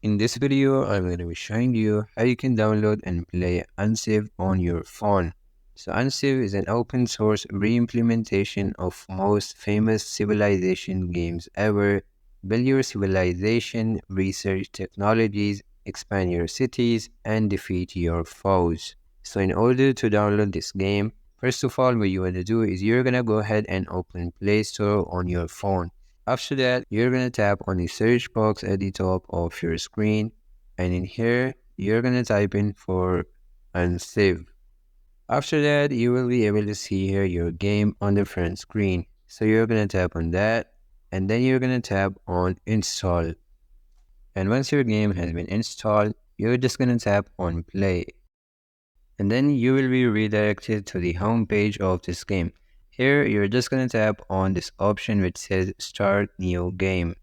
In this video, I'm going to be showing you how you can download and play Unciv on your phone. So Unciv is an open source re-implementation of most famous Civilization games ever. Build your civilization, research technologies, expand your cities, and defeat your foes. So in order to download this game, first of all, what you want to do is you're going to go ahead and open Play Store on your phone. After that, you're going to tap on the search box at the top of your screen, and in here, you're going to type in for Unciv. After that, you will be able to see here your game on the front screen. So you're going to tap on that, and then you're going to tap on install. And once your game has been installed, you're just going to tap on play. And then you will be redirected to the home page of this game. Here, you're just going to tap on this option which says Start New Game.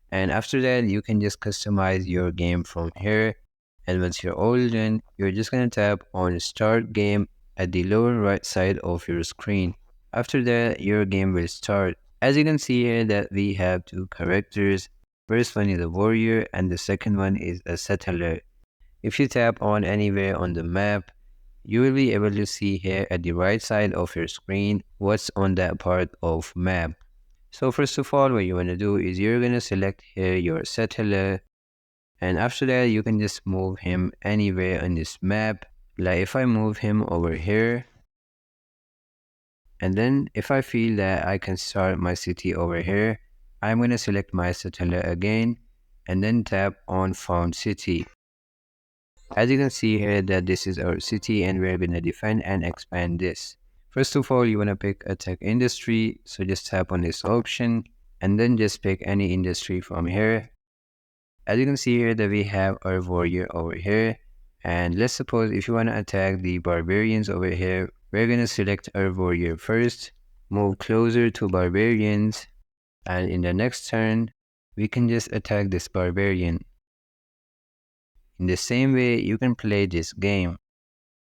And after that, you can just customize your game from here. And once you're all done, you're just going to tap on Start Game at the lower right side of your screen. After that, your game will start. As you can see here that we have two characters. First one is a warrior and the second one is a settler. If you tap on anywhere on the map, you will be able to see here at the right side of your screen what's on that part of map. So first of all, what you want to do is you're going to select here your settler, and after that you can just move him anywhere on this map. Like if I move him over here, and then if I feel that I can start my city over here, I'm going to select my settler again and then tap on found city. As you can see here that this is our city and we're going to defend and expand this. First of all, you want to pick a tech industry. So just tap on this option and then just pick any industry from here. As you can see here that we have our warrior over here. And let's suppose if you want to attack the barbarians over here, we're going to select our warrior first, move closer to barbarians, and in the next turn, we can just attack this barbarian. In the same way, you can play this game.